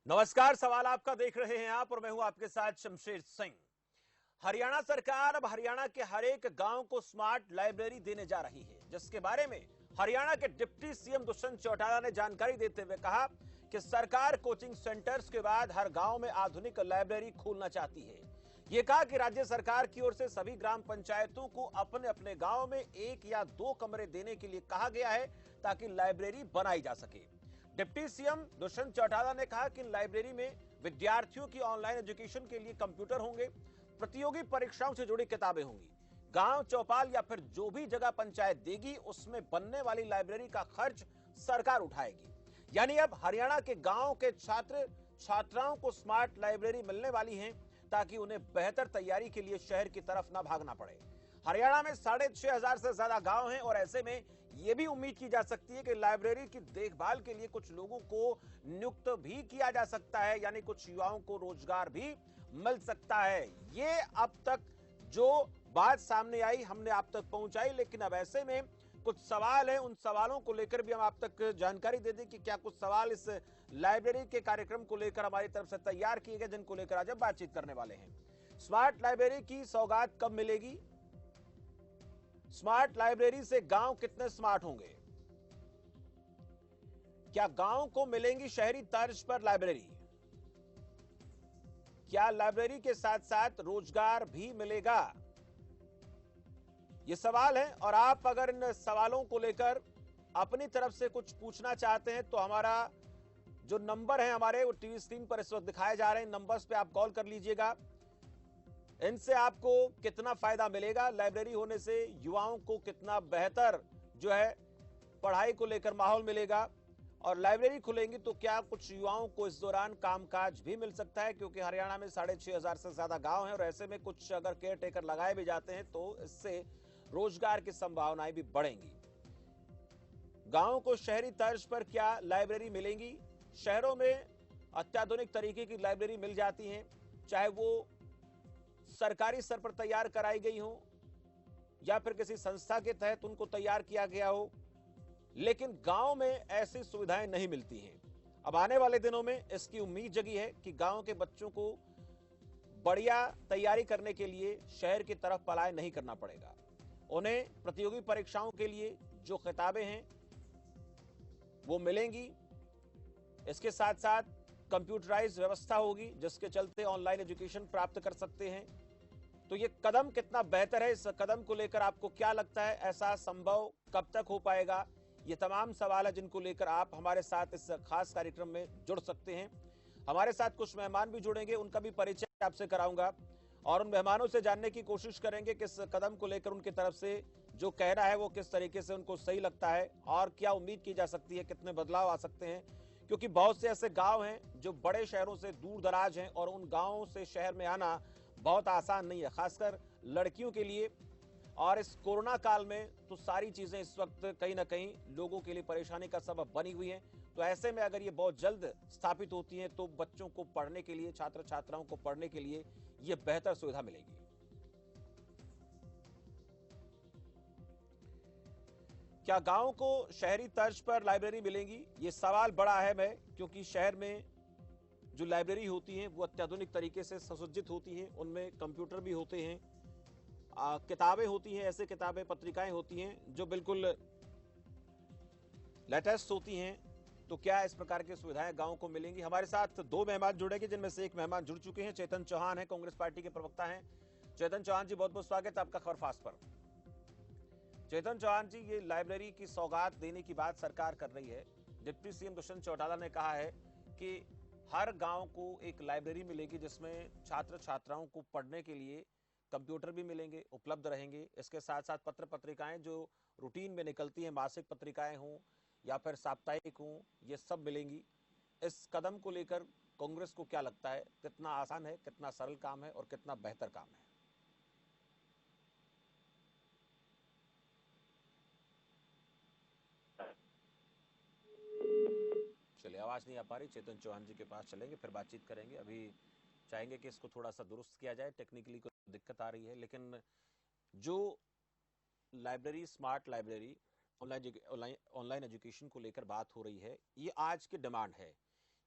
नमस्कार, सवाल आपका देख रहे हैं आप और मैं हूं आपके साथ शमशेर सिंह। हरियाणा सरकार अब हरियाणा के हर एक गांव को स्मार्ट लाइब्रेरी देने जा रही है, जिसके बारे में हरियाणा के डिप्टी सीएम दुष्यंत चौटाला ने जानकारी देते हुए कहा कि सरकार कोचिंग सेंटर्स के बाद हर गांव में आधुनिक लाइब्रेरी खोलना चाहती है। ये कहा कि राज्य सरकार की ओर से सभी ग्राम पंचायतों को अपने अपने गांव में 1 या 2 कमरे देने के लिए कहा गया है, ताकि लाइब्रेरी बनाई जा सके। डिप्टी सीएम दुष्यंत चौटाला ने कहा कि लाइब्रेरी में विद्यार्थियों की ऑनलाइन एजुकेशन के लिए कंप्यूटर होंगे, प्रतियोगी परीक्षाओं से जुड़ी किताबें होंगी। गांव, चौपाल या फिर जो भी जगह पंचायत देगी, उसमें बनने वाली लाइब्रेरी का खर्च सरकार उठाएगी। यानी अब हरियाणा के गांव के छात्र छात्राओं को स्मार्ट लाइब्रेरी मिलने वाली है, ताकि उन्हें बेहतर तैयारी के लिए शहर की तरफ न भागना पड़े। हरियाणा में 6,500 से ज्यादा गांव हैं और ऐसे में यह भी उम्मीद की जा सकती है कि लाइब्रेरी की देखभाल के लिए कुछ लोगों को नियुक्त भी किया जा सकता है, यानी कुछ युवाओं को रोजगार भी मिल सकता है। ये अब तक जो बात सामने आई हमने आप तक पहुंचाई, लेकिन अब ऐसे में कुछ सवाल हैं, उन सवालों को लेकर भी हम आप तक जानकारी दे दें कि क्या कुछ सवाल इस लाइब्रेरी के कार्यक्रम को लेकर हमारी तरफ से तैयार किए गए, जिनको लेकर आज हम बातचीत करने वाले हैं। स्मार्ट लाइब्रेरी की सौगात कब मिलेगी? स्मार्ट लाइब्रेरी से गांव कितने स्मार्ट होंगे? क्या गांव को मिलेंगी शहरी तर्ज पर लाइब्रेरी? क्या लाइब्रेरी के साथ साथ रोजगार भी मिलेगा? ये सवाल है और आप अगर इन सवालों को लेकर अपनी तरफ से कुछ पूछना चाहते हैं तो हमारा जो नंबर है, हमारे वो टीवी स्क्रीन पर इस वक्त दिखाए जा रहे हैं, नंबर्स पे आप कॉल कर लीजिएगा। इनसे आपको कितना फायदा मिलेगा, लाइब्रेरी होने से युवाओं को कितना बेहतर जो है पढ़ाई को लेकर माहौल मिलेगा, और लाइब्रेरी खुलेंगी तो क्या कुछ युवाओं को इस दौरान कामकाज भी मिल सकता है, क्योंकि हरियाणा में 6,500 से ज्यादा गांव हैं और ऐसे में कुछ अगर केयर टेकर लगाए भी जाते हैं तो इससे रोजगार की संभावनाएं भी बढ़ेंगी। गांव को शहरी तर्ज पर क्या लाइब्रेरी मिलेंगी? शहरों में अत्याधुनिक तरीके की लाइब्रेरी मिल जाती हैं, चाहे वो सरकारी स्तर पर तैयार कराई गई हो या फिर किसी संस्था के तहत उनको तैयार किया गया हो, लेकिन गांव में ऐसी सुविधाएं नहीं मिलती हैं। अब आने वाले दिनों में इसकी उम्मीद जगी है कि गांव के बच्चों को बढ़िया तैयारी करने के लिए शहर की तरफ पलायन नहीं करना पड़ेगा। उन्हें प्रतियोगी परीक्षाओं के लिए जो किताबें हैं वो मिलेंगी। इसके साथ साथ कंप्यूटराइज व्यवस्था होगी, जिसके चलते ऑनलाइन एजुकेशन प्राप्त कर सकते हैं। तो ये कदम कितना बेहतर है, इस कदम को लेकर आपको क्या लगता है? ऐसा संभव कब तक हो पाएगा? ये तमाम सवाल है जिनको लेकर आप हमारे साथ इस खास कार्यक्रम में जुड़ सकते हैं। हमारे साथ कुछ मेहमान भी जुड़ेंगे, उनका भी परिचय आपसे कराऊंगा और उन मेहमानों से जानने की कोशिश करेंगे कि इस कदम को लेकर उनकी तरफ से जो कहना है वो किस तरीके से उनको सही लगता है और क्या उम्मीद की जा सकती है, कितने बदलाव आ सकते हैं। क्योंकि बहुत से ऐसे गांव हैं जो बड़े शहरों से दूर दराज हैं और उन गांवों से शहर में आना बहुत आसान नहीं है, खासकर लड़कियों के लिए। और इस कोरोना काल में तो सारी चीजें इस वक्त कहीं ना कहीं लोगों के लिए परेशानी का सबब बनी हुई हैं। तो ऐसे में अगर ये बहुत जल्द स्थापित होती हैं तो बच्चों को पढ़ने के लिए, छात्र छात्राओं को पढ़ने के लिए ये बेहतर सुविधा मिलेगी। क्या गांव को शहरी तर्ज पर लाइब्रेरी मिलेंगी? ये सवाल बड़ा अहम है, क्योंकि शहर में जो लाइब्रेरी होती हैं वो अत्याधुनिक तरीके से सुसज्जित होती हैं, उनमें कंप्यूटर भी होते हैं, किताबें होती हैं, ऐसे किताबें, पत्रिकाएं होती हैं जो बिल्कुल लेटेस्ट होती हैं। तो क्या इस प्रकार की सुविधाएं गांव को मिलेंगी? हमारे साथ 2 मेहमान जुड़ेंगे, जिनमें से एक मेहमान जुड़ चुके हैं। चेतन चौहान है, कांग्रेस पार्टी के प्रवक्ता हैं। चेतन चौहान जी, बहुत बहुत स्वागत है आपका खबरफास्ट पर। चेतन चौहान जी, ये लाइब्रेरी की सौगात देने की बात सरकार कर रही है। डिप्टी सीएम दुष्यंत चौटाला ने कहा है कि हर गांव को एक लाइब्रेरी मिलेगी, जिसमें छात्र छात्राओं को पढ़ने के लिए कंप्यूटर भी मिलेंगे, उपलब्ध रहेंगे। इसके साथ साथ पत्र पत्रिकाएं जो रूटीन में निकलती हैं, मासिक पत्रिकाएं हों या फिर साप्ताहिक हों, ये सब मिलेंगी। इस कदम को लेकर कांग्रेस को क्या लगता है? कितना आसान है, कितना सरल काम है और कितना बेहतर काम है? चलिए, आवाज नहीं आ पा रही, चेतन चौहान जी के पास चलेंगे, फिर बातचीत करेंगे। अभी चाहेंगे कि इसको थोड़ा सा दुरुस्त किया जाए, टेक्निकली कोई दिक्कत आ रही है। लेकिन जो library, smart library, online education को लेकर बात हो रही है, ये आज की डिमांड है।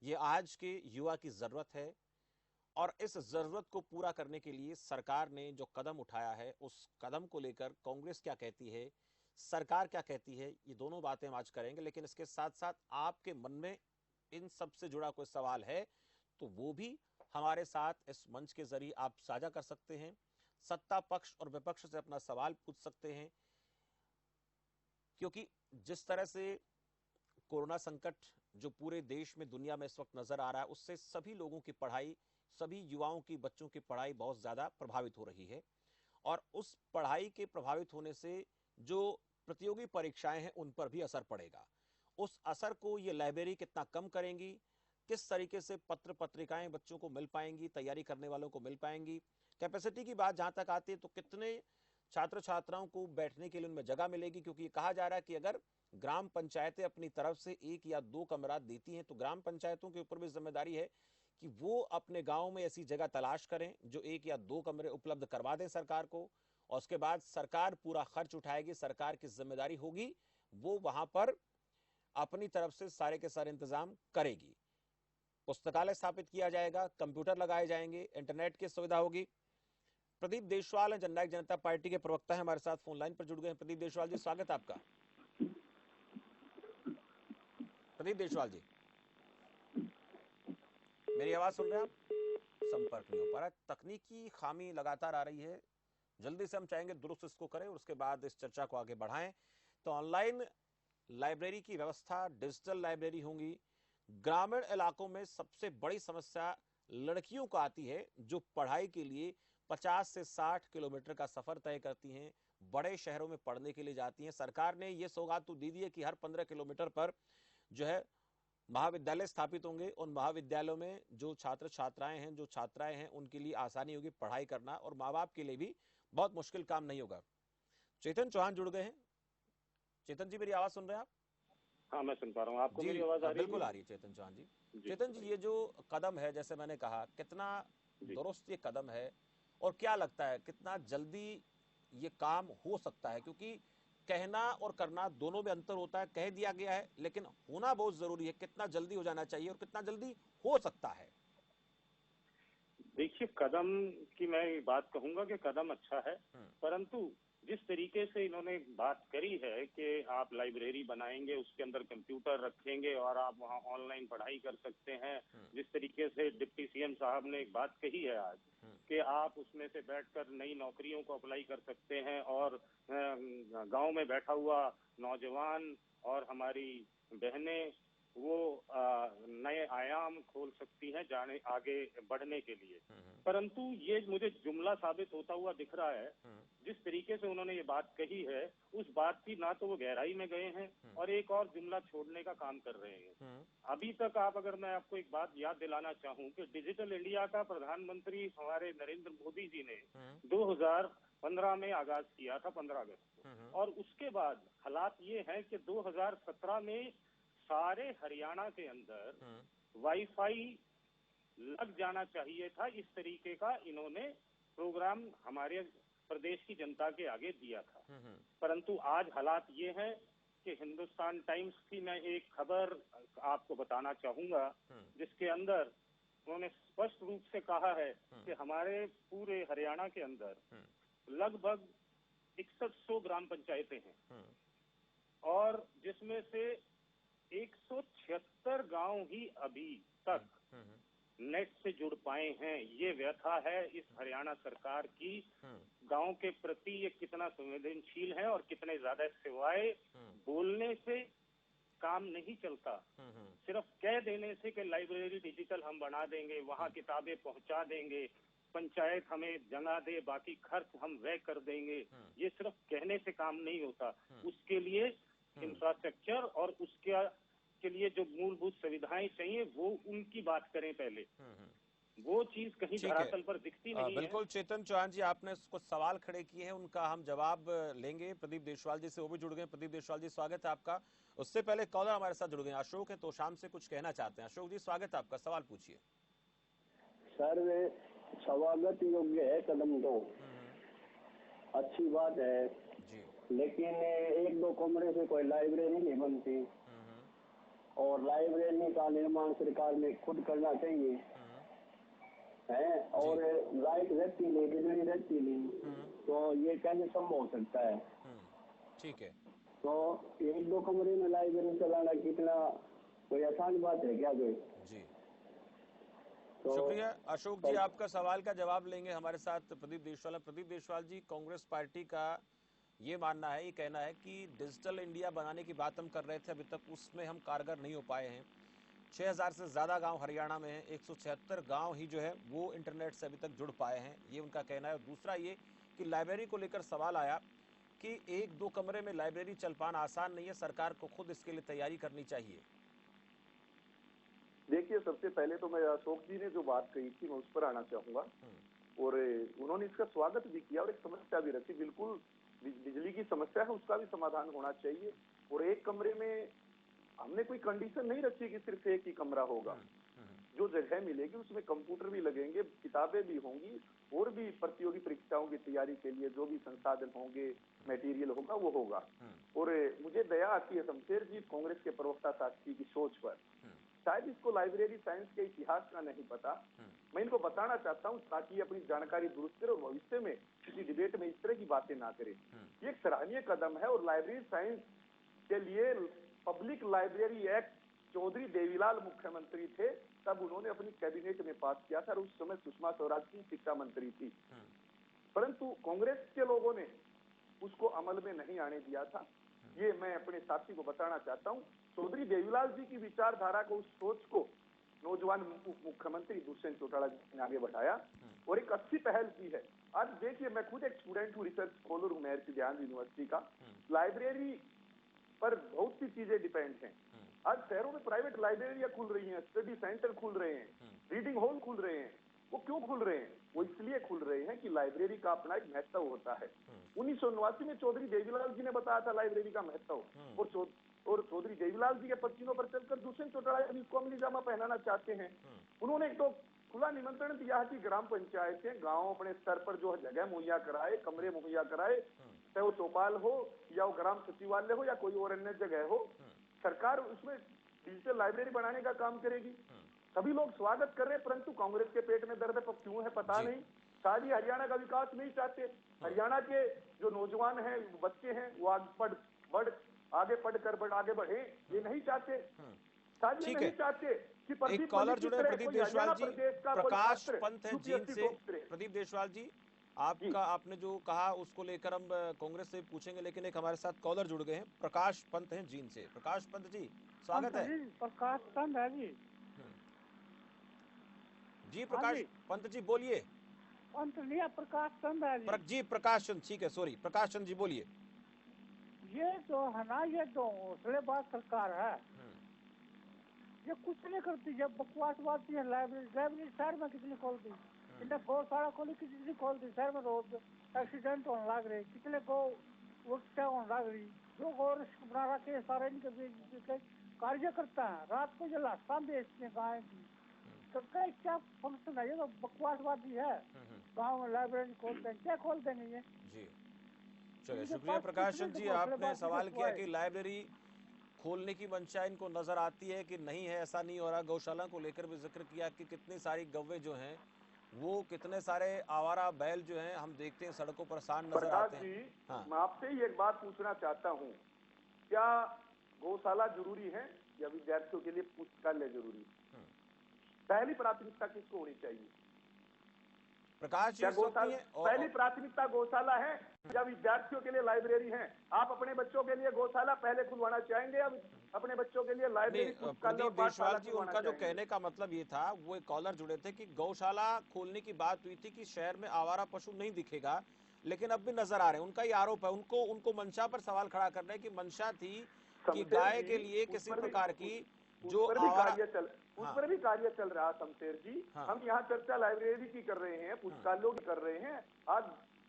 ये आज के युवा की जरूरत है और इस जरूरत को पूरा करने के लिए सरकार ने जो कदम उठाया है उस कदम को लेकर कांग्रेस क्या कहती है, सरकार क्या कहती है, ये दोनों बातें हम आज करेंगे। लेकिन इसके साथ साथ आपके मन में इन सब से जुड़ा कोई सवाल है तो वो भी हमारे साथ इस मंच के जरिए आप साझा कर सकते हैं। सत्ता पक्ष और विपक्ष से अपना सवाल पूछ सकते हैं, क्योंकि जिस तरह से कोरोना संकट जो पूरे देश में दुनिया में इस वक्त नजर आ रहा है उससे सभी लोगों की पढ़ाई, सभी युवाओं की, बच्चों की पढ़ाई बहुत ज्यादा प्रभावित हो रही है। और उस पढ़ाई के प्रभावित होने से जो प्रतियोगी परीक्षाएं हैं उन पर भी असर पड़ेगा। उस असर को ये लाइब्रेरी कितना कम करेंगी, किस तरीके से पत्र पत्रिकाएं बच्चों को मिल पाएंगी, तैयारी करने वालों को मिल पाएंगी। कैपेसिटी की बात जहां तक आती है तो कितने छात्र छात्राओं को बैठने के लिए उनमें जगह मिलेगी, क्योंकि कहा जा रहा है कि अगर ग्राम पंचायतें अपनी तरफ से 1 या 2 कमरा देती हैं तो ग्राम पंचायतों के ऊपर भी जिम्मेदारी है कि वो अपने गांव में ऐसी जगह तलाश करें जो 1 या 2 कमरे उपलब्ध करवा दें सरकार को, और उसके बाद सरकार पूरा खर्च उठाएगी, सरकार की जिम्मेदारी होगी, वो वहां पर अपनी तरफ से सारे के सारे इंतजाम करेगी। पुस्तकालय स्थापित किया जाएगा, कंप्यूटर लगाए जाएंगे, इंटरनेट की सुविधा होगी। प्रदीप देशवाल है, जननायक जनता पार्टी के प्रवक्ता है, हमारे साथ फोन लाइन पर जुड़ गए हैं। प्रदीप देशवाल जी, स्वागत है आपका। प्रदीप देशवाल जी, मेरी आवाज सुन रहे हैं आप? संपर्क नहीं हो पा रहा है, तकनीकी खामी लगातार आ रही है। जल्दी से हम चाहेंगे दुरुस्त इसको करें और उसके बाद इस चर्चा को आगे बढ़ाएं। तो ऑनलाइन लाइब्रेरी की व्यवस्था, डिजिटल लाइब्रेरी होंगी। ग्रामीण इलाकों में सबसे बड़ी समस्या लड़कियों को आती है जो पढ़ाई के लिए 50 से 60 किलोमीटर का सफर तय करती हैं, बड़े शहरों में पढ़ने के लिए जाती हैं। सरकार ने यह सौगात तो दी दी है कि हर 15 किलोमीटर पर जो है महाविद्यालय स्थापित होंगे। उन महाविद्यालयों में जो छात्र छात्राएं हैं, जो छात्राएं हैं, उनके लिए आसानी होगी पढ़ाई करना, और माँ बाप के लिए भी बहुत मुश्किल काम नहीं होगा। चेतन चौहान जुड़ गए हैं। चेतन जी, मेरी आवाज सुन रहे हैं आप? हाँ, मैं सुन पा रहा हूँ। आपको जी मेरी आवाज आ रही है? बिल्कुल आ रही है चेतन चौहान जी। जी चेतन जी, ये जो कदम है, जैसे मैंने कहा, कितना जी। दुरुस्त ये कदम है और क्या लगता है कितना जल्दी ये काम हो सकता है? क्योंकि कहना और करना दोनों में अंतर होता है। कह दिया गया है लेकिन होना बहुत जरूरी है। कितना जल्दी हो जाना चाहिए और कितना जल्दी हो सकता है? देखिए, कदम की मैं बात कहूंगा कि कदम अच्छा है, हम्म। परंतु जिस तरीके से इन्होंने बात करी है कि आप लाइब्रेरी बनाएंगे, उसके अंदर कंप्यूटर रखेंगे और आप वहाँ ऑनलाइन पढ़ाई कर सकते हैं, जिस तरीके से डिप्टी सीएम साहब ने एक बात कही है आज कि आप उसमें से बैठकर नई नौकरियों को अप्लाई कर सकते हैं और गांव में बैठा हुआ नौजवान और हमारी बहनें वो नए आयाम खोल सकती हैं जाने आगे बढ़ने के लिए। परंतु ये मुझे जुमला साबित होता हुआ दिख रहा है। जिस तरीके से उन्होंने ये बात कही है, उस बात की ना तो वो गहराई में गए हैं और एक और जुमला छोड़ने का काम कर रहे हैं। अभी तक अगर मैं आपको एक बात याद दिलाना चाहूं कि डिजिटल इंडिया का प्रधानमंत्री हमारे नरेंद्र मोदी जी ने 2015 में आगाज किया था, 15 अगस्त को, और उसके बाद हालात ये हैं कि 2017 में सारे हरियाणा के अंदर वाईफाई लग जाना चाहिए था। इस तरीके का इन्होंने प्रोग्राम हमारे प्रदेश की जनता के आगे दिया था। परंतु आज हालात ये हैं कि हिंदुस्तान टाइम्स की मैं एक खबर आपको बताना चाहूंगा, जिसके अंदर उन्होंने स्पष्ट रूप से कहा है कि हमारे पूरे हरियाणा के अंदर लगभग 6100 ग्राम पंचायतें हैं और जिसमें से 176 गांव ही अभी तक नेट से जुड़ पाए हैं। ये व्यथा है इस हरियाणा सरकार की गांव के प्रति, ये कितना संवेदनशील है और कितने ज्यादा सेवाएं। बोलने से काम नहीं चलता, सिर्फ कह देने से कि लाइब्रेरी डिजिटल हम बना देंगे, वहां किताबें पहुंचा देंगे, पंचायत हमें जगह दे, बाकी खर्च हम व्यय कर देंगे, ये सिर्फ कहने से काम नहीं होता। उसके लिए इंफ्रास्ट्रक्चर और उसके के लिए जो मूलभूत सुविधाएं चाहिए वो उनकी बात करें पहले। वो चीज कहीं धरातल पर दिखती नहीं है। बिल्कुल चेतन चौहान जी, आपने कुछ सवाल खड़े किए हैं, उनका हम जवाब लेंगे प्रदीप देशवाल जी से, वो भी जुड़ गए। प्रदीप देशवाल जी, स्वागत है आपका। उससे पहले कॉलर हमारे साथ जुड़ गए, अशोक है, तो शाम से कुछ कहना चाहते हैं। अशोक जी, स्वागत है आपका, सवाल पूछिए। सर, स्वागत योग्य है कदम तो, अच्छी बात है जी, लेकिन 1-2 कमरे से कोई लाइब्रेरी नहीं बनती। और लाइब्रेरी का निर्माण सरकार ने खुद करना चाहिए है। और लाइट रहती नहीं, बिजली रहती नहीं, तो ये कैसे संभव हो सकता है? ठीक है। तो एक दो कमरे में लाइब्रेरी चलाना कितना कोई आसान बात है क्या कोई? जी तो शुक्रिया अशोक जी, आपका सवाल का जवाब लेंगे हमारे साथ प्रदीप देशवाल। प्रदीप देशवाल जी, कांग्रेस पार्टी का ये मानना है, ये कहना है कि डिजिटल इंडिया बनाने की बात हम कर रहे थे, अभी तक उसमें हम कारगर नहीं हो पाए हैं। 6000 से ज़्यादा गांव हरियाणा में हैं, 176 गांव ही जो है वो इंटरनेट से अभी तक जुड़ पाए हैं, ये उनका कहना है। और दूसरा ये कि लाइब्रेरी को लेकर सवाल आया कि एक दो कमरे में लाइब्रेरी चल पाना आसान नहीं है, सरकार को खुद इसके लिए तैयारी करनी चाहिए। देखिए, सबसे पहले तो मैं अशोक जी ने जो बात कही थी मैं उस पर आना चाहूंगा। और उन्होंने इसका स्वागत भी किया और एक समस्या भी रखी। बिल्कुल बिजली की समस्या है, उसका भी समाधान होना चाहिए। और एक कमरे में हमने कोई कंडीशन नहीं रखी कि सिर्फ एक ही कमरा होगा। जो जगह मिलेगी उसमें कंप्यूटर भी लगेंगे, किताबें भी होंगी, और भी प्रतियोगी परीक्षाओं की तैयारी के लिए जो भी संसाधन होंगे, मटेरियल होगा, वो होगा। और मुझे दया आती है शमशेर जी, कांग्रेस के प्रवक्ता साथी की सोच पर। शायद इसको लाइब्रेरी साइंस के इतिहास का नहीं पता। मैं इनको बताना चाहता हूँ ताकि अपनी जानकारी दुरुस्त करे और भविष्य में किसी डिबेट में इस तरह की बातें ना करे। ये एक सराहनीय कदम है। और लाइब्रेरी साइंस के लिए public library act Chaudhary Devi Lal मुख्यमंत्री थे, तब उन्होंने अपनी कैबिनेट में पास किया था और उस समय सुषमा स्वराज की शिक्षा मंत्री थी। परंतु कांग्रेस के लोगों ने उसको अमल में नहीं आने दिया था। ये मैं अपने साथी को बताना चाहता हूँ। चौधरी देवीलाल जी की विचारधारा को, उस सोच को नौजवान मुख्यमंत्री दुष्यंत चौटाला जी ने आगे बढ़ाया और एक अच्छी पहल की है। आज देखिए, मैं खुद एक स्टूडेंट हूँ, रिसर्च स्कॉलर हूँ महर्षि दयानंद यूनिवर्सिटी का। लाइब्रेरी पर बहुत सी चीजें डिपेंड हैं। आज शहरों में प्राइवेट लाइब्रेरियां खुल रही हैं, स्टडी सेंटर खुल रहे हैं, रीडिंग हॉल खुल रहे हैं। वो क्यों खुल रहे हैं? वो इसलिए खुल रहे हैं कि लाइब्रेरी का अपना एक महत्व होता है। 1989 में चौधरी देवीलाल जी ने बताया था लाइब्रेरी का महत्व। और चौधरी देवीलाल जी के पसीनों पर चलकर दुष्यंत चौटाला जी इसको अमली जामा पहनाना चाहते हैं। उन्होंने एक तो खुला निमंत्रण दिया कि ग्राम पंचायतें गांव अपने स्तर पर जो जगह मुहैया कराए, कमरे मुहैया कराए, चाहे वो चौपाल हो या वो ग्राम सचिवालय हो या कोई और अन्य जगह हो, सरकार उसमें डिजिटल लाइब्रेरी बनाने का काम करेगी। सभी लोग स्वागत कर रहे हैं, परंतु कांग्रेस के पेट में दर्द है, क्यों है पता नहीं। शायद ही हरियाणा का विकास नहीं चाहते। हरियाणा के जो नौजवान हैं, बच्चे हैं, वो आगे बढ़े, ये नहीं चाहते। शायद ये नहीं चाहते कि एक कॉलर जुड़े प्रदीप देशवाल जी, प्रकाश पंत है जींद से। प्रदीप देशवाल जी, आपने जो कहा उसको लेकर हम कांग्रेस से पूछेंगे, लेकिन एक हमारे साथ कॉलर जुड़ गए हैं, प्रकाश पंत हैं जींद से। प्रकाश पंत जी, स्वागत है। प्रकाश पंत है जी। जी प्रकाश पंत जी बोलिए। पंत लिया, प्रकाश चंद है जी प्रकाश चंद, ठीक है, सॉरी प्रकाश चंद जी बोलिए। ये जो है ना, ये जो हौसलेबाज सरकार है, ये कुछ नहीं करती। जब बकवास बात है, लाइब्रेरी शहर में कितनी खोल दी, इन्हें गौशाला खोली कितनी खोल दी। शहर में रोज एक्सीडेंट होने लग रहे, कितने गौ वृक्षा होने लग रही। जो गौ बना रखे सारे इनके कार्य करता है, रात को जो लाशा बेचते हैं गाय की, तो क्या फंक्शन है? ये तो बकवासवादी है। गाँव में लाइब्रेरी खोलते हैं, क्या खोल देंगे ये? जी चलिए, शुक्रिया प्रकाश चंद जी। आपने सवाल किया कि लाइब्रेरी खोलने की मंशा इनको नजर आती है कि नहीं है, ऐसा नहीं हो रहा। गौशाला को लेकर भी जिक्र किया कि कितनी सारी गौवे जो हैं, वो कितने सारे आवारा बैल जो हैं हम देखते हैं सड़कों पर सान नजर आते हैं। हाँ। मैं आपसे ही एक बात पूछना चाहता हूँ, क्या गौशाला जरूरी है या विद्यार्थियों के लिए पुस्तकालय जरूरी है? पहली प्राथमिकता किसको होनी चाहिए? प्रकाश जी, पहली प्राथमिकता गौशाला है या विद्यार्थियों के लिए लाइब्रेरी है? आप अपने बच्चों के लिए गौशाला पहले खुलवाना चाहेंगे या अपने बच्चों के लिए लाइब्रेरी? प्रदीप देशवाल जी, उनका जो कहने का मतलब ये था, वो एक कॉलर जुड़े थे कि गौशाला खोलने की बात हुई थी कि शहर में आवारा पशु नहीं दिखेगा, लेकिन अब भी नजर आ रहे हैं। उनका ये आरोप है, उनको मंशा पर सवाल खड़ा करने की मंशा थी कि गाय के लिए किसी प्रकार की जो उस पर भी कार्य चल रहा। शमशेर जी, हम यहाँ चर्चा लाइब्रेरी की कर रहे हैं, पुस्तकालयों की कर रहे हैं। आज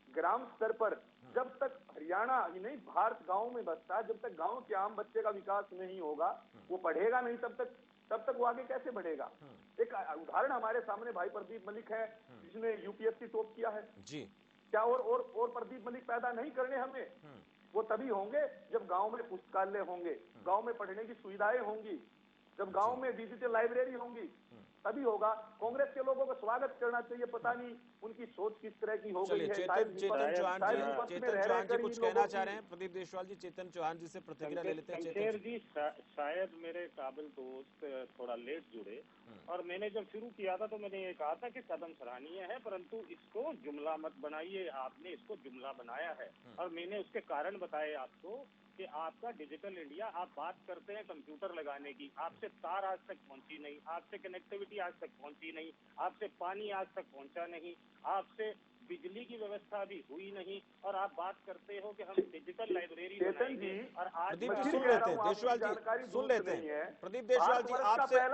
ग्राम स्तर पर जब तक हरियाणा ही नहीं भारत गांव में बसता है, जब तक गांव के आम बच्चे का विकास नहीं होगा, वो पढ़ेगा नहीं, तब तक वो आगे कैसे बढ़ेगा? एक उदाहरण हमारे सामने भाई प्रदीप मलिक है, जिसने यूपीएससी टॉप किया है जी। क्या और प्रदीप मलिक पैदा नहीं करने हमें? वो तभी होंगे जब गांव में पुस्तकालय होंगे, गांव में पढ़ने की सुविधाएं होंगी। जब गांव में डिजिटल लाइब्रेरी होंगी तभी होगा। कांग्रेस के लोगों को स्वागत करना चाहिए, पता नहीं उनकी सोच किस तरह की हो गई चलिए है। चेतन शायद चौहान जी, विपक्ष में चेतन रह चौहान जी रहकर कुछ इन कहना लोगों चाह की- रहे हैं। प्रदीप देशवाल जी चेतन चौहान जी से प्रतिक्रिया ले लेते हैं। शमशेर चेतन जी, शायद मेरे काबिल दोस्त थोड़ा लेट जुड़े, और मैंने जब शुरू किया था तो मैंने ये कहा था कि कदम सराहनीय है, परंतु इसको जुमला मत बनाइए। आपने इसको जुमला बनाया है, और मैंने उसके कारण बताए आपको कि आपका डिजिटल इंडिया, आप बात करते हैं कंप्यूटर लगाने की, आपसे तार आज तक पहुंची नहीं, आपसे कनेक्टिविटी आज तक पहुंची नहीं, आपसे पानी आज तक पहुंचा नहीं, आपसे बिजली की व्यवस्था भी हुई नहीं, और आप बात करते हो कि हम डिजिटल लाइब्रेरी बनाएंगे। और आज प्रदीप जी मैं सुन कह लेते रहा हैं, हूं, आपकी देशवाल जी जानकारी सुन दुरुस्त लेते नहीं हैं। है। प्रदीप देशवाल जी आपसे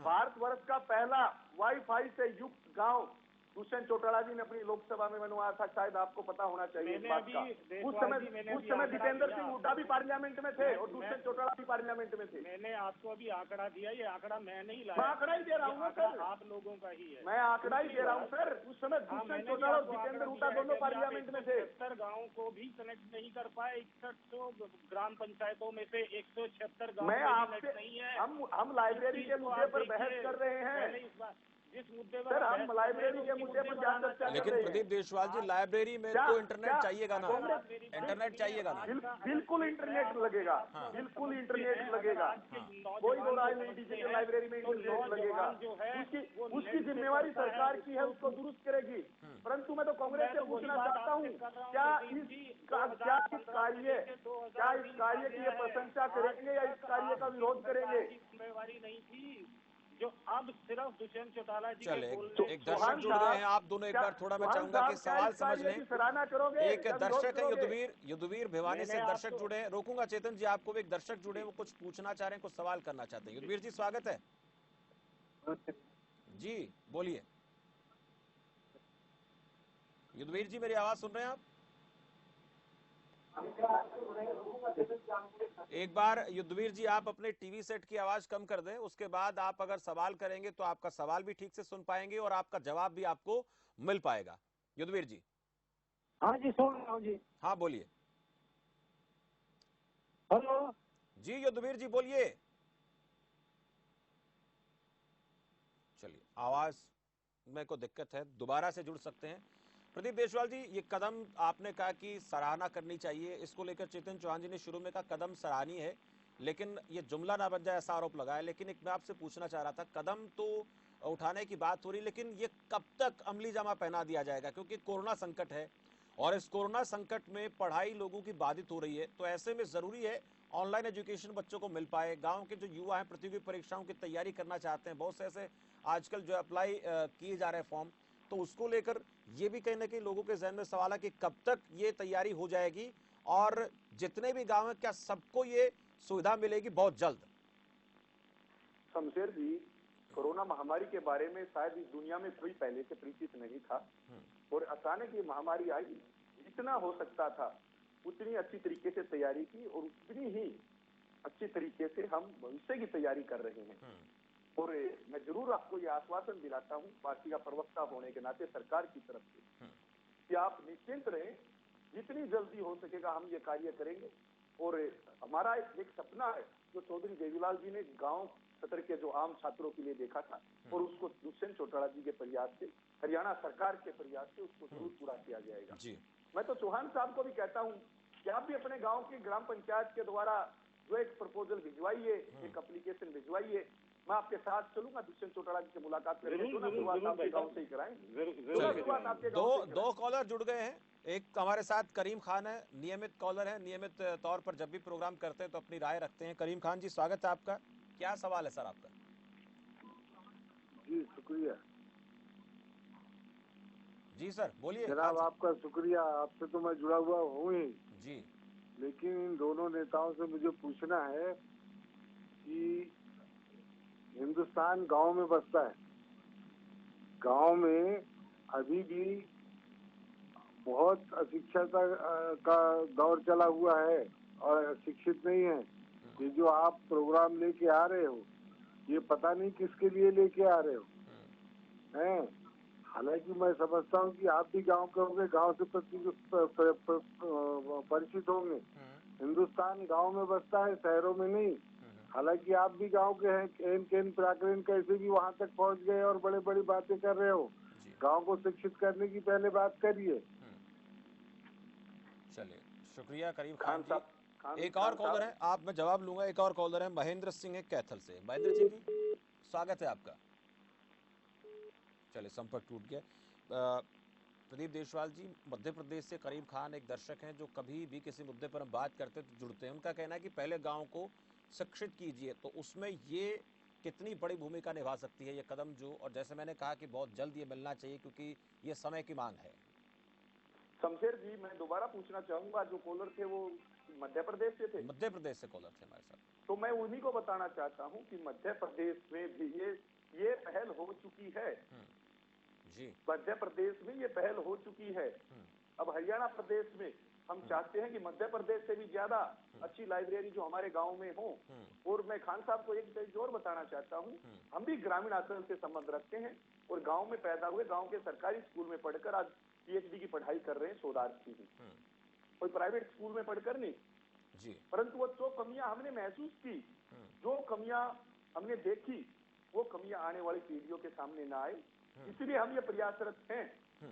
भारतवर्ष का पहला वाईफाई से युक्त गांव दुष्यंत चौटाला जी ने अपनी लोकसभा में बनवाया था, शायद आपको पता होना चाहिए इस बात का। उस समय दीपेंद्र सिंह हुड्डा भी पार्लियामेंट में थे और दुष्यंत चौटाला भी पार्लियामेंट में थे। मैंने आपको अभी आंकड़ा दिया, ये आंकड़ा मैं नहीं लाया, मैं आंकड़ा ही दे रहा हूँ सर, आप लोगों का ही है। मैं आंकड़ा ही दे रहा हूँ सर। उस समय दुष्यंत चौटाला और दीपेंद्र हुड्डा दोनों पार्लियामेंट में थे। 176 गाँव को भी कनेक्ट नहीं कर पाए, 6100 ग्राम पंचायतों में से 176 गाँव मैं आपसे नहीं है। हम लाइब्रेरी के मुद्दे पर बहस कर रहे हैं जिस मुद्दे पर सर, हम लाइब्रेरी के मुद्दे पर क्या चर्चा कर लेकिन रहे हैं? प्रदीप देशवाल जी लाइब्रेरी में तो इंटरनेट चाहिएगा ना, इंटरनेट चाहिएगा ना। बिल्कुल इंटरनेट लगेगा, बिल्कुल इंटरनेट लगेगा, कोई दो राय नहीं। डिजिटल लाइब्रेरी में इंटरनेट लगेगा, उसकी जिम्मेवारी सरकार की है, उसको दुरुस्त करेगी। परंतु मैं तो कांग्रेस से पूछना चाहता हूँ, क्या इस कार्य की ये प्रशंसा करेंगे या इस कार्य का विरोध करेंगे? जिम्मेवारी नहीं थी जो अब सिर्फ दुष्यंत चौटाला जी चले के एक दर्शक जुड़ गए हैं, आप दोनों एक बार थोड़ा मैं चाहूंगा कि सवाल समझ लें। सराहना करोगे? एक दर्शक है युद्धवीर भिवानी से दर्शक जुड़े हैं, रोकूंगा चेतन जी आपको भी। एक दर्शक जुड़े हैं, वो कुछ पूछना चाह रहे हैं, कुछ सवाल करना चाहते हैं। युद्धवीर जी स्वागत है जी, बोलिए। युद्धवीर जी मेरी आवाज सुन रहे हैं आप? एक बार युद्धवीर जी आप अपने टीवी सेट की आवाज कम कर दें, उसके बाद आप अगर सवाल करेंगे तो आपका सवाल भी ठीक से सुन पाएंगे और आपका जवाब भी आपको मिल पाएगा। युद्धवीर जी। हाँ जी, सुन रहा हूँ जी। हाँ बोलिए। हेलो जी युद्धवीर जी बोलिए। चलिए आवाज में को दिक्कत है, दोबारा से जुड़ सकते हैं। प्रदीप देशवाल जी, ये कदम आपने कहा कि सराहना करनी चाहिए, इसको लेकर चेतन चौहान जी ने शुरू में कहा कदम सराहनीय है, लेकिन ये जुमला ना बन जाए ऐसा आरोप लगाया। लेकिन एक मैं आपसे पूछना चाह रहा था, कदम तो उठाने की बात हो रही, लेकिन ये कब तक अमली जामा पहना दिया जाएगा? क्योंकि कोरोना संकट है और इस कोरोना संकट में पढ़ाई लोगों की बाधित हो रही है, तो ऐसे में जरूरी है ऑनलाइन एजुकेशन बच्चों को मिल पाए। गांव के जो युवा हैं प्रतियोगी परीक्षाओं की तैयारी करना चाहते हैं, बहुत से ऐसे आजकल जो अप्लाई किए जा रहे हैं फॉर्म, तो उसको लेकर ये भी कहीं ना कहीं लोगों के जहन में सवाल है कि कब तक ये तैयारी हो जाएगी और जितने भी गांव हैं क्या सबको ये सुविधा मिलेगी बहुत जल्द? शमशेर जी, कोरोना महामारी के बारे में शायद इस दुनिया में कोई पहले से परिचित नहीं था, और अचानक ये महामारी आई, जितना हो सकता था उतनी अच्छी तरीके से तैयारी की और उतनी ही अच्छी तरीके से हम भविष्य की तैयारी कर रहे हैं। और मैं जरूर आपको ये आश्वासन दिलाता हूँ पार्टी का प्रवक्ता होने के नाते सरकार की तरफ से, कि आप निश्चिंत रहें, जितनी जल्दी हो सकेगा हम ये कार्य करेंगे। और हमारा एक सपना है जो चौधरी देवीलाल जी ने गांव सत्र के जो आम छात्रों के लिए देखा था, और उसको दुष्यंत चौटाला जी के प्रयास से, हरियाणा सरकार के प्रयास से उसको जरूर पूरा किया जाएगा जी। मैं तो चौहान साहब को भी कहता हूँ कि आप भी अपने गाँव की ग्राम पंचायत के द्वारा जो एक प्रपोजल भिजवाइए, एक एप्लीकेशन भिजवाइए, मैं आपके साथ चलूंगा दुष्यंत चौटाला जी से मुलाकात करेंगे, शुरुआत आपके गांव से ही कराएंगे। दो कॉलर जुड़ गए हैं, एक हमारे साथ करीम खान है, नियमित कॉलर है, नियमित तौर पर जब भी प्रोग्राम करते हैं तो अपनी राय रखते हैं। करीम खान जी स्वागत है आपका, क्या सवाल है सर आपका? जी शुक्रिया जी सर बोलिए। जनाब आपका शुक्रिया, आपसे तो मैं जुड़ा हुआ हूँ ही जी, लेकिन इन दोनों नेताओं से मुझे पूछना है कि हिंदुस्तान गांव में बसता है, गांव में अभी भी बहुत अशिक्षता का दौर चला हुआ है और शिक्षित नहीं है। ये जो आप प्रोग्राम लेके आ रहे हो, ये पता नहीं किसके लिए लेके आ रहे हो हैं। हालांकि मैं समझता हूँ कि आप भी गांव के होंगे, गांव से परिचित होंगे। हिंदुस्तान गांव में बसता है, शहरों में नहीं। हालांकि आप भी गांव के हैं, केन केन प्राकरण कैसे भी वहां तक पहुंच गए और बड़े बड़ी बातें कर रहे हो। जी। गांव को शिक्षित करने की पहले बात करिए। चलिए, शुक्रिया करीम खान खान जी। साहब एक और कॉलर है, आप मैं जवाब लूंगा। एक और कॉलर है महेंद्र सिंह है कैथल से। महेंद्र सिंह जी, स्वागत है आपका। चलिए, संपर्क टूट गया। प्रदीप देशवाल जी, मध्य प्रदेश से करीम खान एक दर्शक हैं जो कभी भी किसी मुद्दे पर हम बात करते हैं तो जुड़ते हैं। उनका कहना है कि पहले गांव को शिक्षित कीजिए, तो उसमें ये कितनी बड़ी भूमिका निभा सकती है ये कदम जो, और जैसे मैंने कहा कि बहुत जल्द ये मिलना चाहिए क्योंकि ये समय की मांग है। शमशेर जी, मैं दोबारा पूछना चाहूंगा, जो कॉलर थे वो मध्य प्रदेश से थे। मध्य प्रदेश से कॉलर थे हमारे साथ। तो मैं उन्हीं को बताना चाहता हूं कि मध्य प्रदेश में भी ये पहल हो चुकी है। जी। मध्य प्रदेश में ये पहल हो चुकी है। अब हरियाणा प्रदेश में हम चाहते हैं कि मध्य प्रदेश से भी ज्यादा अच्छी लाइब्रेरी जो हमारे गांव में हो। और मैं खान साहब को एक चीज और बताना चाहता हूं, हम भी ग्रामीण आचरण से संबंध रखते हैं और गांव में पैदा हुए, गांव के सरकारी स्कूल में पढ़कर आज PhD की पढ़ाई कर रहे हैं शोधार्थी भी, कोई प्राइवेट स्कूल में पढ़कर नहीं जी। परंतु वो जो कमियां हमने महसूस की, जो कमियां हमने देखी, वो कमियां आने वाली पीढ़ियों के सामने ना आए, इसलिए हम ये प्रयासरत हैं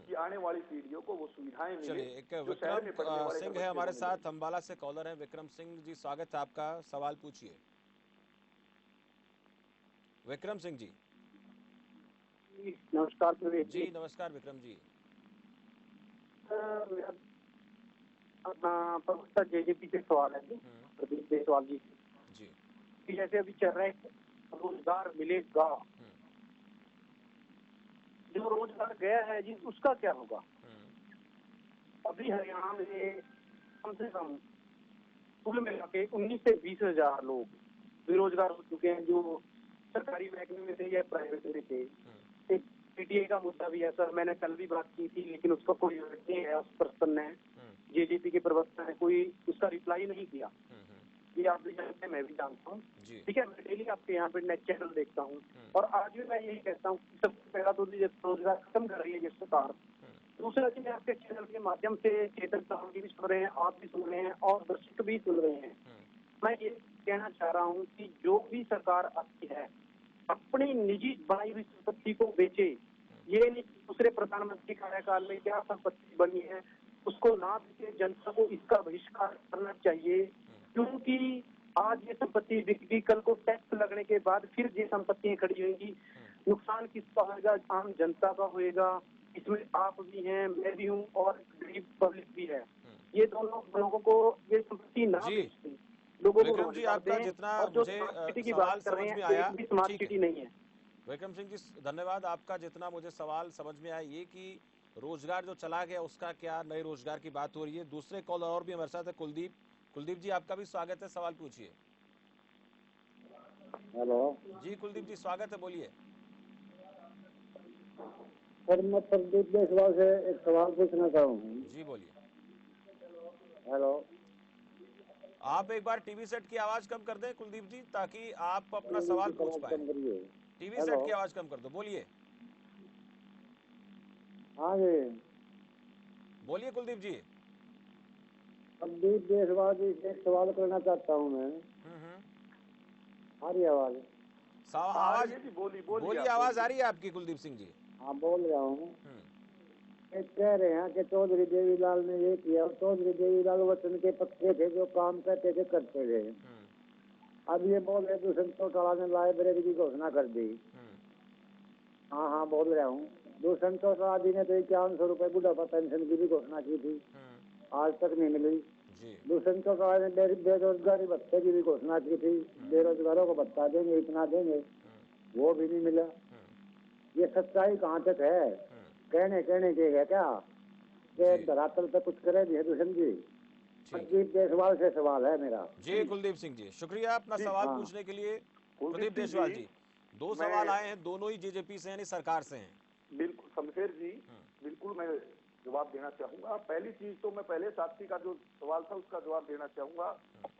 कि आने वाली पीढ़ियों को वो सुविधाएं मिले। चलिए, एक जो शहर में पढ़ने विक्रम वाले सिंह बच्चे है हमारे को साथ, मिले। अंबाला से कॉलर है। विक्रम सिंह जी, स्वागत है आपका, सवाल पूछिए। विक्रम सिंह जी। नमस्कार प्रवीण जी नमस्कार विक्रम जी। अपना प्रवक्ता JJP से सवाल है प्रदीप देशवाल जी जी। कि जैसे अभी चल रहा है रोजगार मिलेगा, जो रोजगार गया है जी उसका क्या होगा? अभी हरियाणा में कम से कम कुल मिला के 19 से 20 हजार लोग बेरोजगार हो चुके हैं, जो सरकारी महकमे में थे या प्राइवेट में थे। एक PTA का मुद्दा भी है सर, मैंने कल भी बात की थी लेकिन उसका कोई नहीं है। उस पर्सन ने, JJP के प्रवक्ता ने कोई उसका रिप्लाई नहीं किया। ये आप भी जानते हैं, मैं भी जानता हूँ। ठीक है, मैं डेली आपके यहाँ पे नेट चैनल देखता हूँ और आज भी मैं यही कहता हूँ कि सबसे पहला तो रोजगार खत्म कर रही है ये सरकार। दूसरा चीज, आपके चैनल के माध्यम से चेतन साहब भी सुन रहे हैं, आप भी सुन रहे हैं और दर्शक भी सुन रहे हैं। मैं ये कहना चाह रहा हूँ कि जो भी सरकार आती है अपनी निजी बनाई हुई संपत्ति को बेचे। ये नहीं दूसरे प्रधानमंत्री कार्यकाल में क्या संपत्ति बनी है उसको ना बेचे, जनता को इसका बहिष्कार करना चाहिए। क्योंकि आज ये संपत्ति बिकेगी, कल को टैक्स लगने के बाद फिर ये संपत्तियां खड़ी होंगी। नुकसान किसका होगा? आम जनता का होएगा। इसमें आप भी हैं, मैं भी हूँ और गरीब पब्लिक भी है। ये दोनों लोगों को ये संपत्ति ना बेचती, लोगों को विक्रम जी, आपका जितना मुझे सवाल समझ में आया, स्मार्ट सिटी नहीं है। विक्रम सिंह जी धन्यवाद। आपका जितना मुझे सवाल समझ में आया ये कि रोजगार जो चला गया उसका क्या, नए रोजगार की बात हो रही है। दूसरे कॉल और भी हमारे साथ है, कुलदीप। कुलदीप जी, आपका भी स्वागत है, सवाल पूछिए। हेलो जी कुलदीप जी, स्वागत है, बोलिए। सर, मैं प्रदीप देशवाल से एक सवाल पूछना चाहूँ। जी बोलिए। हेलो, आप एक बार टीवी सेट की आवाज कम कर दें कुलदीप जी, ताकि आप अपना सवाल पूछ पाए। टीवी सेट की आवाज कम कर दो, बोलिए। हाँ जी, बोलिए कुलदीप जी। प्रदीप देशवाल जी से एक सवाल करना चाहता हूँ मैं। आ रही आवाज? आवाज बोलिए, आवाज आ रही है आपकी कुलदीप सिंह जी। हाँ, बोल रहा हूँ। कह रहे हैं कि चौधरी देवीलाल ने ये किया। चौधरी देवीलाल वचन के पक्के थे, जो काम करते थे करते थे। अब ये बोल रहे दुष्यंत चौटाला ने लाइब्रेरी की घोषणा कर दी। हाँ हाँ, बोल रहा हूँ। दुष्यंत चौटाला जी ने तो 5100 रुपए बुढ़ापा पेंशन की भी घोषणा की थी, आज तक नहीं मिली। दुष्यंत चौटाला ने बेरोजगारी भत्ते की भी घोषणा की थी, बेरोजगारों को भत्ता देंगे, इतना देंगे, वो भी नहीं मिला। ये सच्चाई कहाँ तक है? कहने के है क्या कि धरातल पे कुछ करे भी है दुष्यंत जी? प्रदीप देशवाल से सवाल है मेरा। जी कुलदीप सिंह जी, शुक्रिया अपना सवाल पूछने के लिए। प्रदीप देशवाल जी, दो सवाल आए हैं, दोनों ही JJP से यानी सरकार से हैं। बिल्कुल शमशेर जी, बिल्कुल मैं जवाब देना चाहूंगा। पहली चीज तो मैं पहले साथी का जो सवाल था उसका जवाब देना चाहूंगा।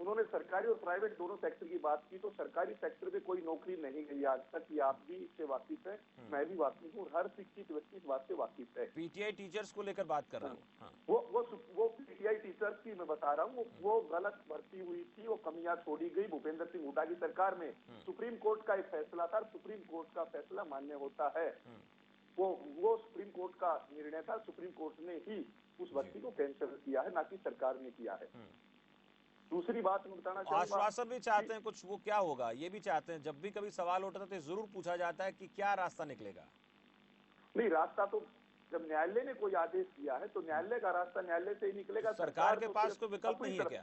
उन्होंने सरकारी और प्राइवेट दोनों सेक्टर की बात की, तो सरकारी सेक्टर में कोई नौकरी नहीं गई आज तक, ये आप भी इससे वाकिफ है, मैं भी वाकिफ हूँ, हर शिक्षित व्यक्ति इस बात से वाकिफ है। पीटीआई टीचर्स को लेकर बात कर रहा हूँ। हाँ। वो पीटीआई टीचर्स की मैं बता रहा हूँ, वो गलत भर्ती हुई थी, वो कमियां छोड़ी गई भूपेंद्र सिंह हुड्डा की सरकार में। सुप्रीम कोर्ट का एक फैसला था, सुप्रीम कोर्ट का फैसला मान्य होता है। वो सुप्रीम कोर्ट का निर्णय था, सुप्रीम कोर्ट ने ही उस भर्ती को कैंसिल किया है, ना कि सरकार ने किया है। दूसरी बात मैं बताना चाहूंगा, आश्वासन भी चाहते हैं कुछ, वो क्या होगा ये भी चाहते हैं। जब भी कभी सवाल उठता है तो जरूर पूछा जाता है कि क्या रास्ता निकलेगा। नहीं, रास्ता तो जब न्यायालय ने कोई आदेश दिया है तो न्यायालय का रास्ता न्यायालय से ही निकलेगा। सरकार के तो पास कोई विकल्प नहीं है क्या?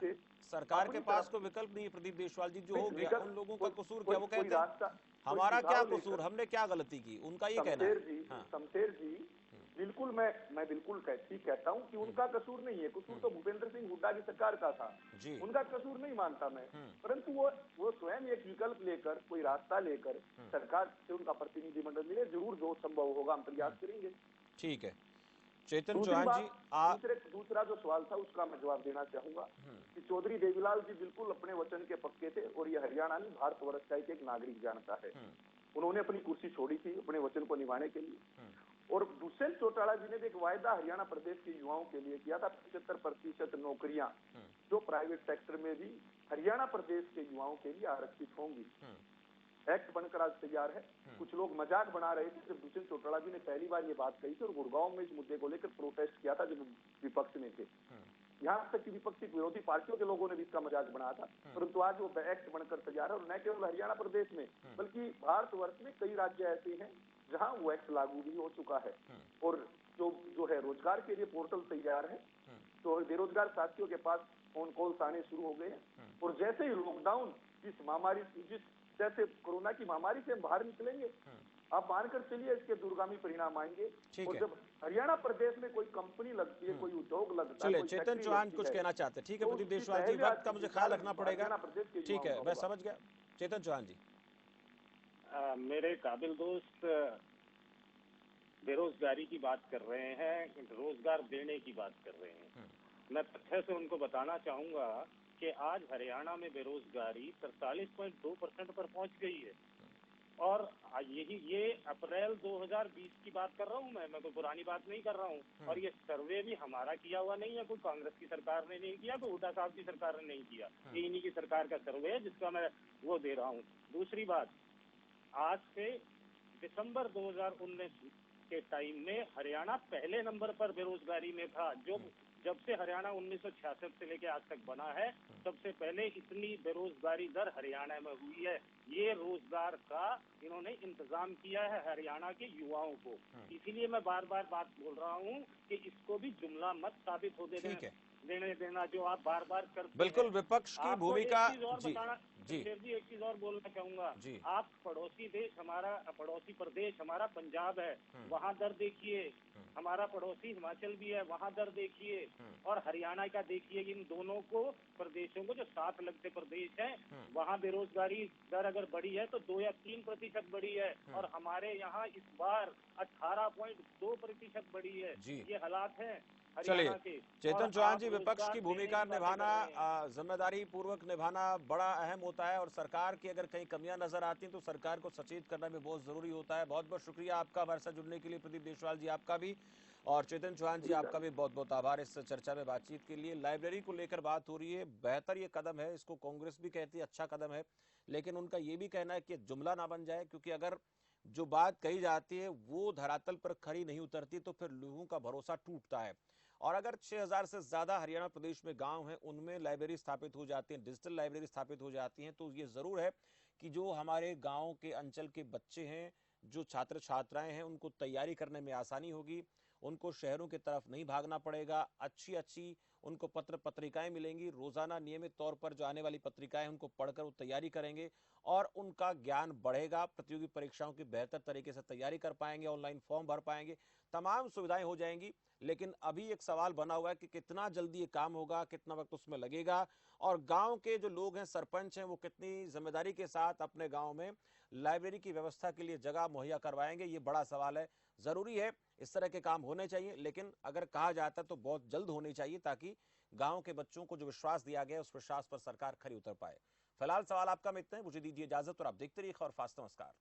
सरकार के पास कोई विकल्प नहीं है? प्रदीप देशवाल जी, जो हो गया उन लोगों का कसूर क्या? वो कहते हैं हमारा क्या कसूर, हमने क्या गलती की, उनका ये कहना है। शमशेर जी बिल्कुल, मैं बिल्कुल ठीक कहता हूँ कि उनका कसूर नहीं है, कसूर तो भूपेंद्र सिंह हुड्डा की सरकार का था, उनका कसूर नहीं मानता मैं। परंतु वो स्वयं एक विकल्प लेकर, कोई रास्ता लेकर सरकार से उनका प्रतिनिधिमंडल मिले, जरूर जो संभव होगा हम प्रयास करेंगे। ठीक है चेतन चौहान जी, दूसरा जो सवाल था उसका मैं जवाब देना चाहूंगा कि चौधरी देवीलाल जी बिल्कुल अपने वचन के पक्के थे, और ये हरियाणा नहीं भारतवर्ष का एक नागरिक जानता है। उन्होंने अपनी कुर्सी छोड़ी थी अपने वचन को निभाने के लिए। और दुष्यंत चौटाला जी ने भी एक वायदा हरियाणा प्रदेश के युवाओं के लिए किया था, 75% नौकरियां जो प्राइवेट सेक्टर में भी हरियाणा प्रदेश के युवाओं के लिए आरक्षित होंगी। एक्ट बनकर आज तैयार है। कुछ लोग मजाक बना रहे थे जब दुष्यंत चौटाला जी ने पहली बार ये बात कही थी, और गुड़गांव में इस मुद्दे को लेकर प्रोटेस्ट किया था जब विपक्ष में थे। यहाँ तक कि विपक्षी विरोधी पार्टियों के लोगों ने भी इसका मजाक बनाया था, परंतु आज वो एक्ट बनकर तैयार है। और न केवल हरियाणा प्रदेश में बल्कि भारतवर्ष में कई राज्य ऐसे हैं जहाँ वो एक्ट लागू भी हो चुका है। और जो है रोजगार के लिए पोर्टल तैयार है, तो बेरोजगार साथियों के पास फोन कॉल्स आने शुरू हो गए हैं। और जैसे ही लॉकडाउन, जैसे कोरोना की महामारी से हम बाहर निकलेंगे, आप मानकर चलिए इसके दूरगामी परिणाम आएंगे। और जब हरियाणा प्रदेश में कोई कंपनी लगती है, कोई उद्योग लगता है, चलिए चेतन चौहान कुछ कहना चाहते हैं। ठीक है प्रदीप देशवाल जी, वक्त का मुझे ख्याल रखना पड़ेगा। ठीक है, मैं समझ गया। चेतन चौहान जी, मेरे काबिल दोस्त बेरोजगारी की बात कर रहे हैं, रोजगार देने की बात कर रहे हैं। मैं तथ्य से उनको बताना चाहूंगा कि आज हरियाणा में बेरोजगारी 43.2% पर पहुंच गई है। और ये अप्रैल 2020 की बात कर रहा हूँ मैं कोई पुरानी बात नहीं कर रहा हूँ। और ये सर्वे भी हमारा किया हुआ नहीं है, कोई कांग्रेस की सरकार ने नहीं किया, कोई हुड्डा साहब की सरकार ने नहीं किया, ये इन्हीं की सरकार का सर्वे है जिसका मैं वो दे रहा हूँ। दूसरी बात, आज से दिसंबर 2019 के टाइम में हरियाणा पहले नंबर पर बेरोजगारी में था। जब से हरियाणा 1966 से लेकर आज तक बना है, सबसे पहले इतनी बेरोजगारी दर हरियाणा में हुई है। ये रोजगार का इन्होंने इंतजाम किया है हरियाणा के युवाओं को। इसीलिए मैं बार बार बात बोल रहा हूँ कि इसको भी जुमला मत साबित हो देने देना जो आप बार बार करते बिल्कुल हैं। विपक्ष की भूमिका जी एक चीज और बोलना चाहूंगा। आप पड़ोसी प्रदेश हमारा पंजाब है, वहाँ दर देखिए, हमारा पड़ोसी हिमाचल भी है, वहाँ दर देखिए, और हरियाणा का देखिए। इन दोनों को प्रदेशों को जो साथ लगते प्रदेश हैं, वहाँ बेरोजगारी दर अगर बढ़ी है तो 2 या 3% बढ़ी है, और हमारे यहाँ इस बार 18.2% बढ़ी है। ये हालात है। चलिए चेतन चौहान जी, विपक्ष की भूमिका निभाना, जिम्मेदारी पूर्वक निभाना बड़ा अहम होता है, और सरकार की अगर कहीं कमियां नजर आती हैं तो सरकार को सचेत करना भी बहुत जरूरी होता है। बहुत बहुत शुक्रिया आपका हमारे साथ जुड़ने के लिए प्रदीप देशवाल जी, आपका भी, और चेतन चौहान जी आपका भी बहुत बहुत आभार इस चर्चा में बातचीत के लिए। लाइब्रेरी को लेकर बात हो रही है, बेहतर ये कदम है, इसको कांग्रेस भी कहती है अच्छा कदम है, लेकिन उनका ये भी कहना है कि जुमला ना बन जाए, क्योंकि अगर जो बात कही जाती है वो धरातल पर खरी नहीं उतरती तो फिर लोगों का भरोसा टूटता है। और अगर 6000 से ज्यादा हरियाणा प्रदेश में गांव हैं, उनमें लाइब्रेरी स्थापित हो जाती है, डिजिटल लाइब्रेरी स्थापित हो जाती हैं, तो ये जरूर है कि जो हमारे गांव के अंचल के बच्चे हैं, जो छात्र छात्राएं हैं, उनको तैयारी करने में आसानी होगी, उनको शहरों की तरफ नहीं भागना पड़ेगा। अच्छी उनको पत्र पत्रिकाएं मिलेंगी, रोजाना नियमित तौर पर जो आने वाली पत्रिकाएं उनको पढ़कर वो तैयारी करेंगे और उनका ज्ञान बढ़ेगा, प्रतियोगी परीक्षाओं की बेहतर तरीके से तैयारी कर पाएंगे, ऑनलाइन फॉर्म भर पाएंगे, तमाम सुविधाएं हो जाएंगी। लेकिन अभी एक सवाल बना हुआ है कि कितना जल्दी ये काम होगा, कितना वक्त उसमें लगेगा, और गांव के जो लोग हैं, सरपंच हैं, वो कितनी जिम्मेदारी के साथ अपने गांव में लाइब्रेरी की व्यवस्था के लिए जगह मुहैया करवाएंगे, ये बड़ा सवाल है। जरूरी है इस तरह के काम होने चाहिए, लेकिन अगर कहा जाता तो बहुत जल्द होनी चाहिए ताकि गांव के बच्चों को जो विश्वास दिया गया उस विश्वास पर सरकार खरी उतर पाए। फिलहाल सवाल आपका में इतना है, मुझे दीजिए इजाजत और आप देखते रहिए खबर फास्ट। नमस्कार।